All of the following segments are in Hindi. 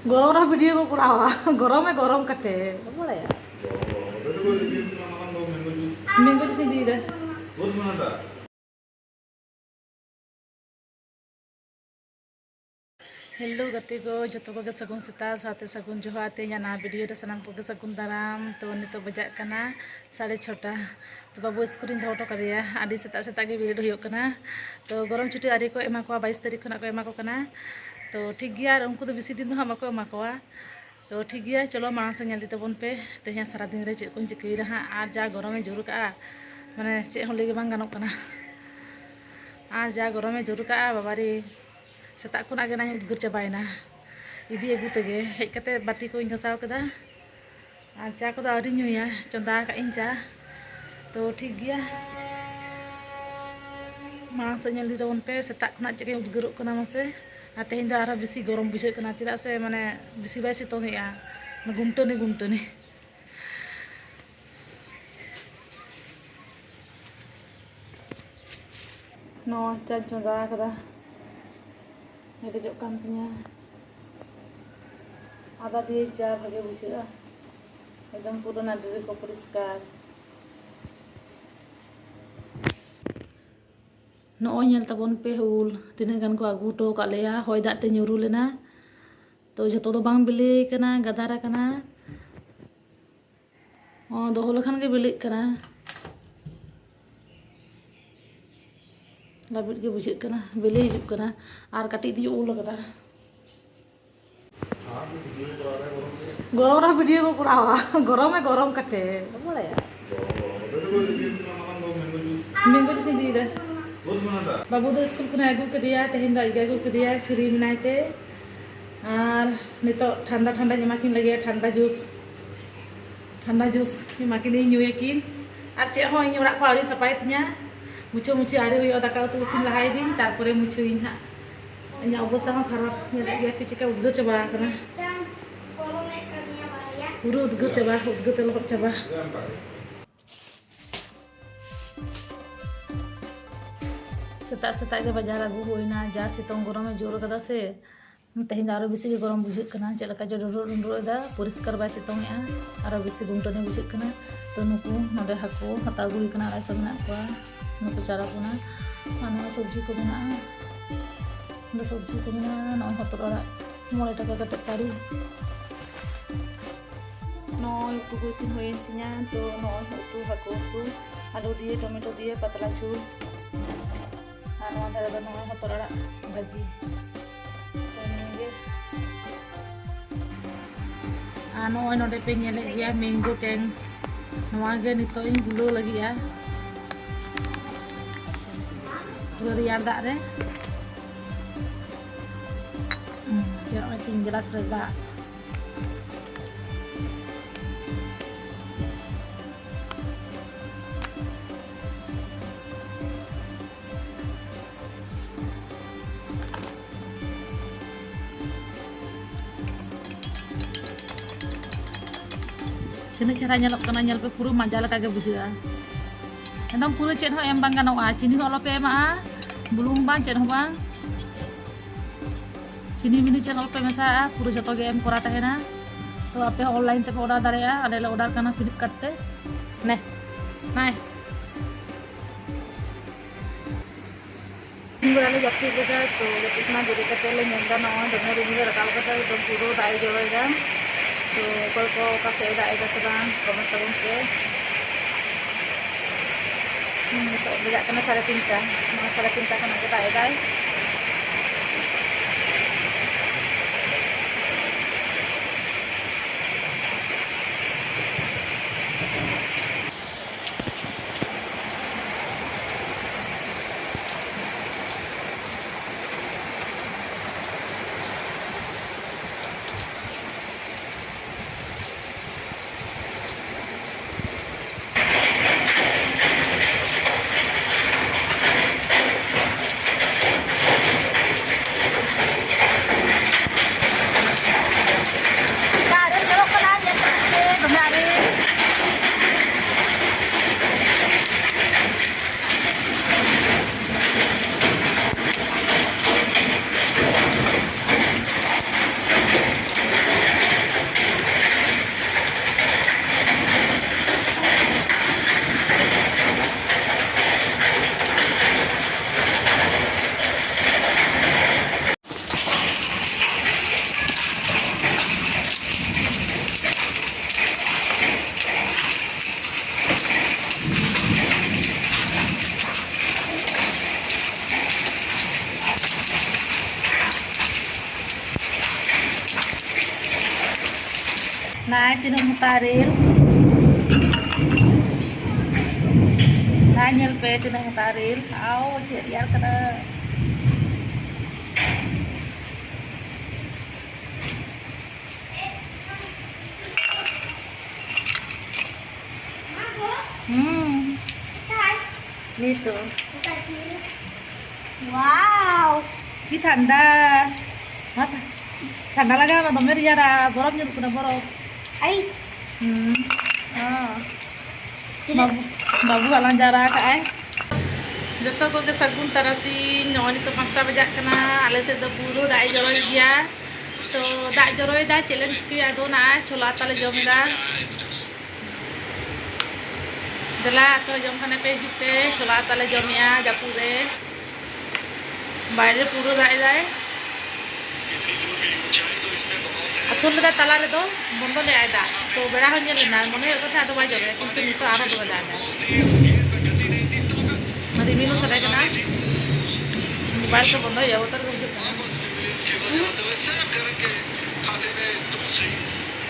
गरम रहा वीडियो को करावा गरम है गरम कटे बड़ा यार मैंगो जूस दी दे हेलो गति को जो को सगुन सेता साथे सगुन जोहाते ना वीडियो रे सामान को सगुन दाराम तो नितो बजाक कना 6:30 तो बाबू स्कूल इन धोटो करिया आदि सेता सेता गे वीडियो हुयो कना तो गरम छुट्टी आदि को एमा को 22 तारीख खना को एमा को कना तो ठीक गया उनको तो बेसी दिन दो हम को एमा को तो ठीक गया चलो मांग से नेल दितबन पे तेहा सारा दिन रे चेक को चिकई रहा आ जा गरमे जोर का माने चे हो लेगे बांग गानोक कना आ जा गरमे जोर का बाबारी सेता खुना गे नाኝ उद्गर चाबायना इदी अगु तेगे हेज कते बाटी को घसाव कदा आ चा को आरी नुया चंदा का इन चा तो ठीक गया मांग से नेल दितबन पे सेता खुना चेक उद्गरक कना मसे आ तेहें दा आरो बेसी गरम बुझे कना चेदा से माने बेसी बाय सितोंगेआ गुमटनी गुमटनी नो चा चंदा कदा हेजो कान तिया आदा दिए चा भागे बुझा एकदम पुराना डरे को परिष्कार नॉय नेल तबन पे हुल तिने गान को आगु टो का लेया होय दाते ᱧᱩᱨᱩ लेना तो जतो दो बांग बिले कना गदारा कना ओ दोहो लखन गे बिले कना लाबिट गे बुझे कना बिले हिजुक कना आर काटी दी उल कदा गरम रहा वीडियो को करावा गरम है गरम कटे बड़ा यार मैंगो जूस दी दे बाबू दो स्कूल खुना अगू कदिया तेहें दा अगू कदिया फ्री मिनाइते और नितो ठंडा ठंडा जमाकिन लगे ठंडा जूस जमाकिन न्यूए किन और चे हो इन ओड़ा को आरी सपाय तिया मुछो मुछे आरे हुई दाका उतु इसिन लहाय दिन तारपरे मुछो इन हा इन अवस्था में खराब नेले गया पिचिका उद्गर चबा कना पूरा उद्गर चबा उद्गर ते लहट चबा सेता सेता के बाजार आगू होइना जा सितों गरम में जोर कदा से तेहें आरो बेसी गरम बुझे कना चलका जो डुंडुदा परिष्कार बाय सितोंगेआ आरो बेसी गुंटने बुझे कना तो नुकु नडे हाको हता गुई कना आय सबना को नुकु चारा कोना आनो सब्जी को बना दो सब्जी को बना न हतर आड़ा 9 टाका कटे तारी नय उतु को इसिन होयन तिया तो नय उतु हाको उतु आलू दिए टमेटो दिए पतला झोल आनो धारे दो नय हतर आड़ा भाजी आनो नोडे पे नेले गया मैंगो टैंग नवा गे नितो इन गुलो लगिया रियार दा रे या 3 गिलास रे दा Kena cara nyelok kena nyel pe puru manja la kage buja एकदम पूरा चेन हो एम बांग गानोआ चीनी हो अलपे एमा बुलुंग बांग चेन हो बांग चीनी मिनी चेन अलपे मेसा पूरा जतो गे एम करा तहेना तो आपे ऑनलाइन ते ऑर्डर दारेया आले ले ऑर्डर करना फ्लिपकार्ट ते ने नाय बराले जाती बजा तो कितना देरी करते ले नेंदा ना दमे रूम में रकाल करता एकदम पूरा दाई जोड़ेगा तो कोई को का से दाएगा से बांग कमेंट करूं पे तो बजा करना 3:30 का 3:30 का नगे दाएगा Naik tinang mutaril. Nanyel pe tinang mutaril. Aw, yar kada. Gitu. Wow. Ini tanda. Masa? Tanda lagi sama Bang Meri jara boroknya bukan borok. Ice. Babu babu alang jara kae. Joto ko ke sagun tarasin nyoni to 5টা bajak kana ale se do puro dai joroi dia. To dai joroi da challenge ki ado na chola tale jomida. Dela to jom khane pe jipe chola tale jomia japure. বাইরে পুরো দায় যায় আসলে দা তালারে তো বন্ধ লে আয়দা তো বেড়া হয়ে গেলে না মনে হয় কথা আদো বাই যাবে কিন্তু নিতো আরো দোয়া যায় না মানে মিনু সারাই না মোবাইল তো বন্ধ হয়ে যাবো তার বুঝতে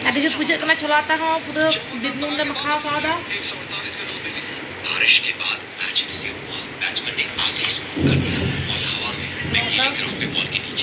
আদি जो पूछे करना चलाता हूं पूरा बिगनून ले मखाओ खाओ दा बारिश के बाद मैच रिसीव हुआ बैट्समैन ने आगे स्कोर कर दिया और हवा में विकेट के बॉल के नीचे